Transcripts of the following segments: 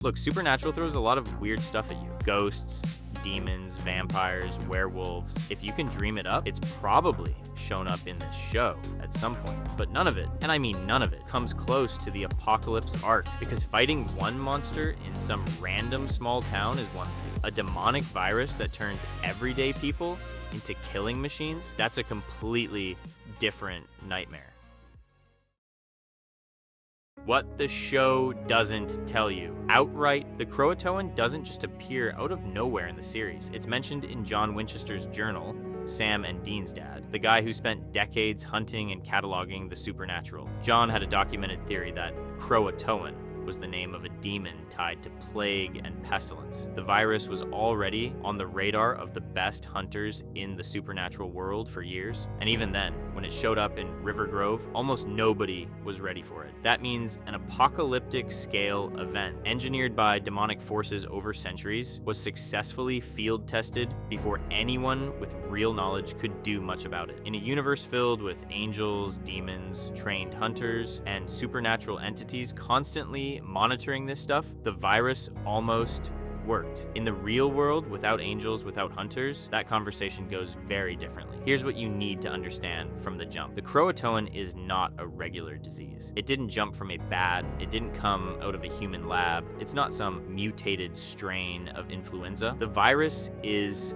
Look, Supernatural throws a lot of weird stuff at you. Ghosts, demons, vampires, werewolves. If you can dream it up, it's probably shown up in this show at some point. But none of it, and I mean none of it, comes close to the apocalypse arc, because fighting one monster in some random small town is one thing. A demonic virus that turns everyday people into killing machines, that's a completely different nightmare. What the show doesn't tell you. Outright, the Croatoan doesn't just appear out of nowhere in the series. It's mentioned in John Winchester's journal, Sam and Dean's dad, the guy who spent decades hunting and cataloging the supernatural. John had a documented theory that Croatoan was the name of a demon tied to plague and pestilence. The virus was already on the radar of the best hunters in the supernatural world for years, and even then, when it showed up in River Grove, almost nobody was ready for it. That means an apocalyptic scale event, engineered by demonic forces over centuries, was successfully field tested before anyone with real knowledge could do much about it. In a universe filled with angels, demons, trained hunters, and supernatural entities constantly monitoring this stuff, the virus almost worked. In the real world, without angels, without hunters, that conversation goes very differently. Here's what you need to understand from the jump. The Croatoan is not a regular disease. It didn't jump from a bat. It didn't come out of a human lab. It's not some mutated strain of influenza. The virus is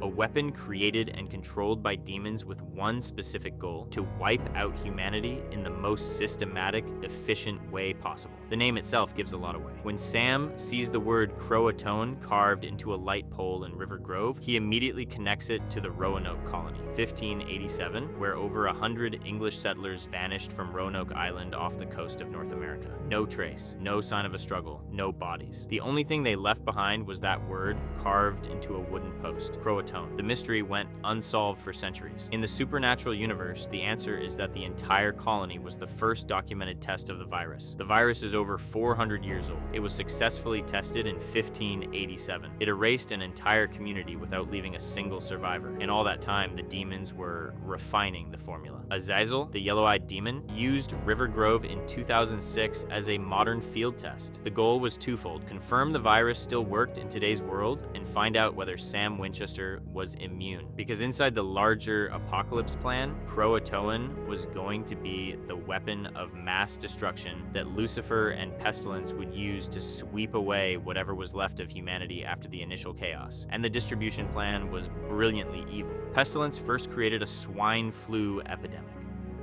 a weapon created and controlled by demons with one specific goal: to wipe out humanity in the most systematic, efficient way possible. The name itself gives a lot away. When Sam sees the word Croatoan carved into a light pole in River Grove, he immediately connects it to the Roanoke colony, 1587, where over 100 English settlers vanished from Roanoke Island off the coast of North America. No trace, no sign of a struggle, no bodies. The only thing they left behind was that word carved into a wooden post: Croatoan. The mystery went unsolved for centuries. In the supernatural universe, the answer is that the entire colony was the first documented test of the virus. The virus is over 400 years old. It was successfully tested in 1587. It erased an entire community without leaving a single survivor. In all that time, the demons were refining the formula. Azazel, the yellow-eyed demon, used River Grove in 2006 as a modern field test. The goal was twofold: confirm the virus still worked in today's world, and find out whether Sam Winchester was immune. Because inside the larger apocalypse plan, Croatoan was going to be the weapon of mass destruction that Lucifer and Pestilence would use to sweep away whatever was left of humanity after the initial chaos. And the distribution plan was brilliantly evil. Pestilence first created a swine flu epidemic,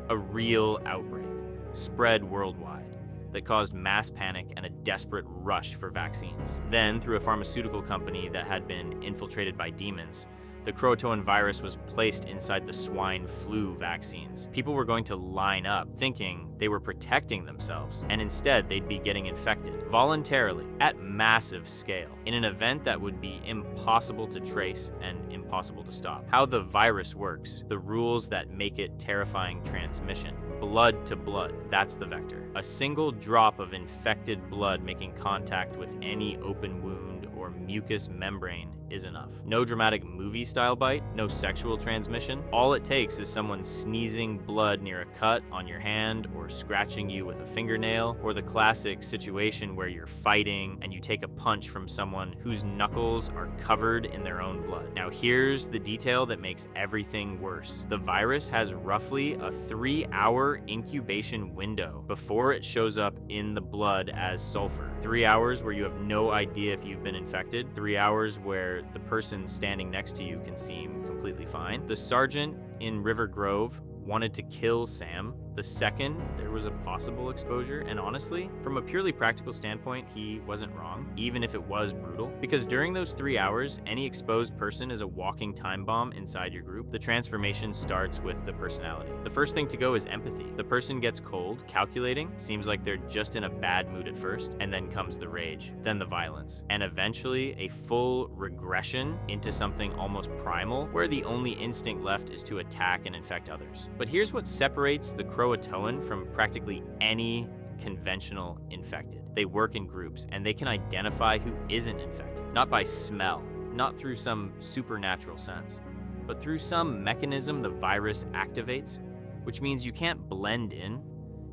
a real outbreak, spread worldwide, that caused mass panic and a desperate rush for vaccines. Then, through a pharmaceutical company that had been infiltrated by demons, the Croatoan virus was placed inside the swine flu vaccines. People were going to line up thinking they were protecting themselves, and instead they'd be getting infected voluntarily at massive scale in an event that would be impossible to trace and impossible to stop. How the virus works, the rules that make it terrifying transmission. Blood to blood, that's the vector. A single drop of infected blood making contact with any open wound or mucous membrane is enough. No dramatic movie-style bite, no sexual transmission. All it takes is someone sneezing blood near a cut on your hand, or scratching you with a fingernail, or the classic situation where you're fighting and you take a punch from someone whose knuckles are covered in their own blood. Now here's the detail that makes everything worse. The virus has roughly a 3-hour incubation window before it shows up in the blood as sulfur. 3 hours where you have no idea if you've been infected. 3 hours where the person standing next to you can seem completely fine. The sergeant in River Grove wanted to kill Sam the second there was a possible exposure, and honestly, from a purely practical standpoint, he wasn't wrong, even if it was brutal, because during those 3 hours, any exposed person is a walking time bomb inside your group. The transformation starts with the personality. The first thing to go is empathy. The person gets cold, calculating, seems like they're just in a bad mood at first, and then comes the rage, then the violence, and eventually a full regression into something almost primal, where the only instinct left is to attack and infect others. But here's what separates the Croatoan from practically any conventional infected. They work in groups, and they can identify who isn't infected, not by smell, not through some supernatural sense, but through some mechanism the virus activates, which means you can't blend in,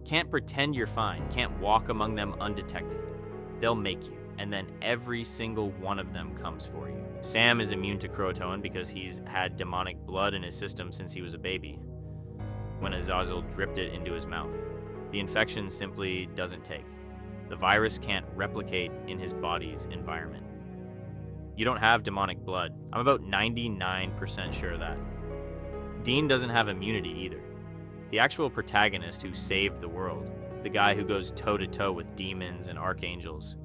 can't pretend you're fine, can't walk among them undetected. They'll make you. and then every single one of them comes for you. Sam is immune to Croatoan because he's had demonic blood in his system since he was a baby, when Azazel dripped it into his mouth. The infection simply doesn't take. The virus can't replicate in his body's environment. You don't have demonic blood. I'm about 99% sure of that. Dean doesn't have immunity either. The actual protagonist who saved the world, the guy who goes toe-to-toe with demons and archangels,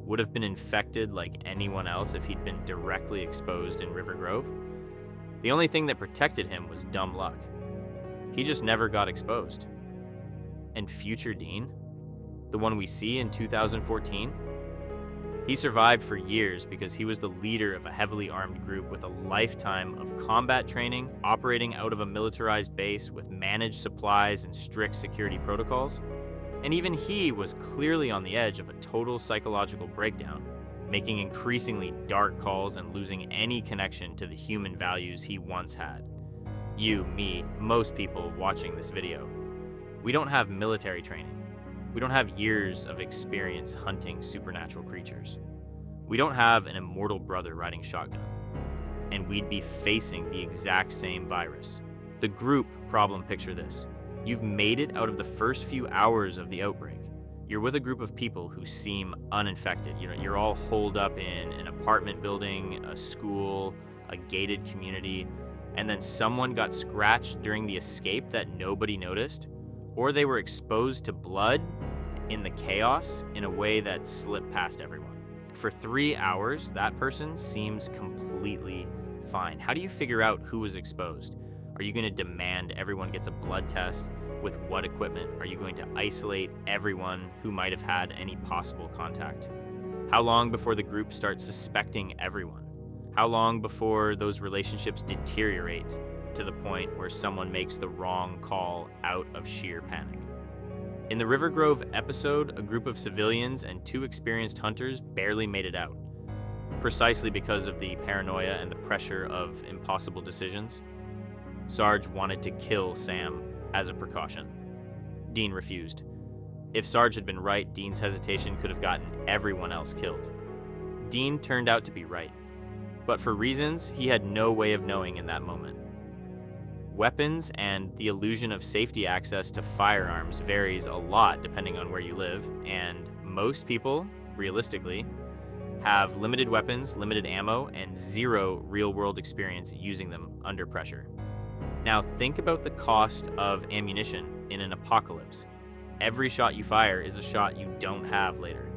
would have been infected like anyone else if he'd been directly exposed in River Grove. The only thing that protected him was dumb luck. He just never got exposed. And future Dean, the one we see in 2014, he survived for years because he was the leader of a heavily armed group with a lifetime of combat training, operating out of a militarized base with managed supplies and strict security protocols. And even he was clearly on the edge of a total psychological breakdown, making increasingly dark calls and losing any connection to the human values he once had. You, me, most people watching this video. We don't have military training. We don't have years of experience hunting supernatural creatures. We don't have an immortal brother riding shotgun. And we'd be facing the exact same virus. The group problem, picture this. You've made it out of the first few hours of the outbreak. You're with a group of people who seem uninfected. You're all holed up in an apartment building, a school, a gated community, and then someone got scratched during the escape that nobody noticed, or they were exposed to blood in the chaos in a way that slipped past everyone. For 3 hours, that person seems completely fine. How do you figure out who was exposed? Are you going to demand everyone gets a blood test? With what equipment? Are you going to isolate everyone who might have had any possible contact? How long before the group starts suspecting everyone? How long before those relationships deteriorate to the point where someone makes the wrong call out of sheer panic? In the River Grove episode, a group of civilians and 2 experienced hunters barely made it out, precisely because of the paranoia and the pressure of impossible decisions. Sarge wanted to kill Sam as a precaution. Dean refused. If Sarge had been right, Dean's hesitation could have gotten everyone else killed. Dean turned out to be right, but for reasons he had no way of knowing in that moment. Weapons and the illusion of safety access to firearms varies a lot depending on where you live, and most people, realistically, have limited weapons, limited ammo, and 0 real-world experience using them under pressure. Now think about the cost of ammunition in an apocalypse. Every shot you fire is a shot you don't have later.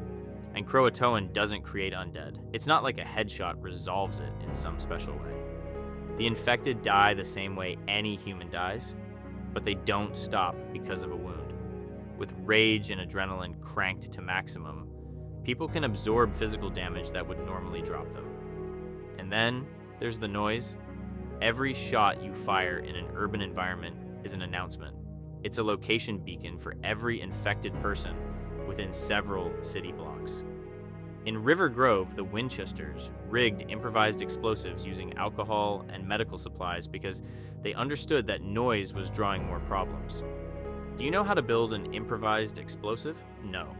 And Croatoan doesn't create undead. It's not like a headshot resolves it in some special way. The infected die the same way any human dies, but they don't stop because of a wound. With rage and adrenaline cranked to maximum, people can absorb physical damage that would normally drop them. And then there's the noise. Every shot you fire in an urban environment is an announcement. It's a location beacon for every infected person within several city blocks. In River Grove, the Winchesters rigged improvised explosives using alcohol and medical supplies because they understood that noise was drawing more problems. Do you know how to build an improvised explosive? No.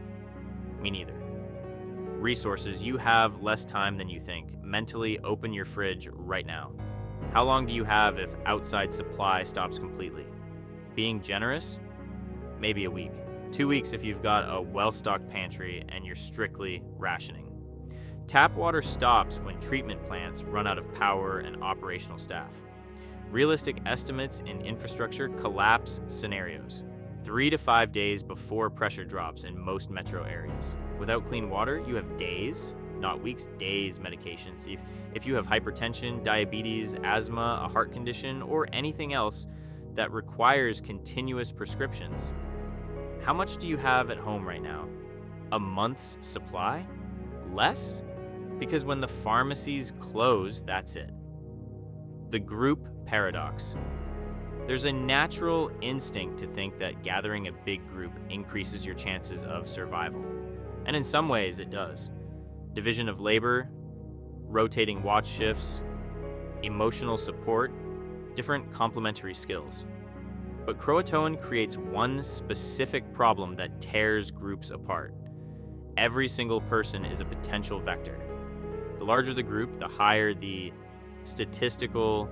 Me neither. Resources, you have less time than you think. Mentally open your fridge right now. How long do you have if outside supply stops completely? Being generous? Maybe a week. 2 weeks if you've got a well-stocked pantry and you're strictly rationing. Tap water stops when treatment plants run out of power and operational staff. Realistic estimates in infrastructure collapse scenarios. 3 to 5 days before pressure drops in most metro areas. Without clean water, you have days, not weeks, days medications. If you have hypertension, diabetes, asthma, a heart condition, or anything else that requires continuous prescriptions, how much do you have at home right now? A month's supply? Less? Because when the pharmacies close, that's it. The group paradox. There's a natural instinct to think that gathering a big group increases your chances of survival. And in some ways, it does. Division of labor, rotating watch shifts, emotional support, different complementary skills. But Croatoan creates one specific problem that tears groups apart. Every single person is a potential vector. The larger the group, the higher the statistical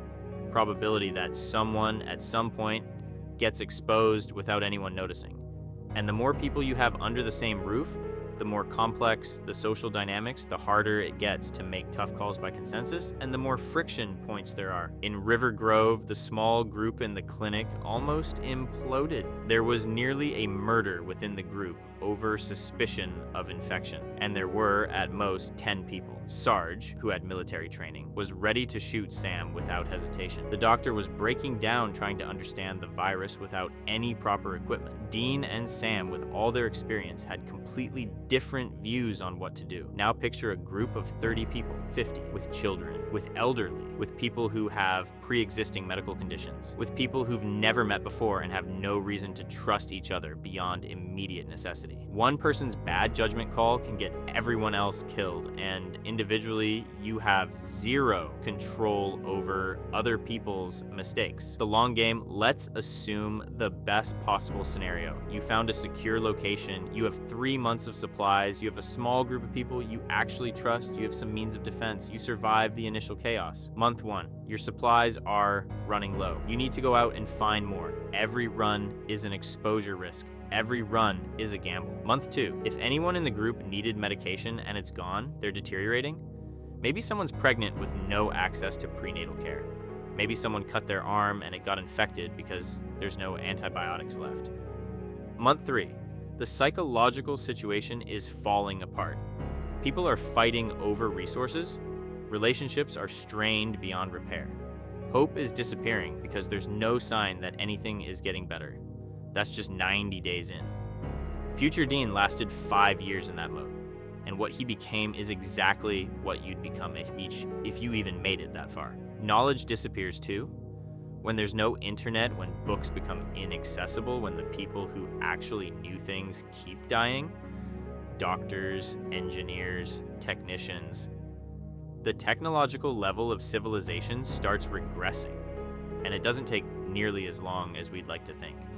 probability that someone at some point gets exposed without anyone noticing. And the more people you have under the same roof, the more complex the social dynamics, the harder it gets to make tough calls by consensus, and the more friction points there are. In River Grove, the small group in the clinic almost imploded. There was nearly a murder within the group over suspicion of infection, and there were, at most, 10 people. Sarge, who had military training, was ready to shoot Sam without hesitation. The doctor was breaking down trying to understand the virus without any proper equipment. Dean and Sam, with all their experience, had completely different views on what to do. Now picture a group of 30 people, 50, with children, with elderly, with people who have pre-existing medical conditions, with people who've never met before and have no reason to trust each other beyond immediate necessity. One person's bad judgment call can get everyone else killed, and individually, you have zero control over other people's mistakes. The long game, let's assume the best possible scenario. You found a secure location, you have 3 months of supplies, you have a small group of people you actually trust, you have some means of defense, you survive the initial chaos. Month 1, your supplies are running low. You need to go out and find more. Every run is an exposure risk. Every run is a gamble. Month 2, if anyone in the group needed medication and it's gone, they're deteriorating, maybe someone's pregnant with no access to prenatal care. Maybe someone cut their arm and it got infected because there's no antibiotics left. Month 3, the psychological situation is falling apart. People are fighting over resources. Relationships are strained beyond repair. Hope is disappearing because there's no sign that anything is getting better. That's just 90 days in. Future Dean lasted 5 years in that mode, and what he became is exactly what you'd become if you even made it that far. Knowledge disappears too. When there's no internet, when books become inaccessible, when the people who actually knew things keep dying, doctors, engineers, technicians, the technological level of civilization starts regressing, and it doesn't take nearly as long as we'd like to think.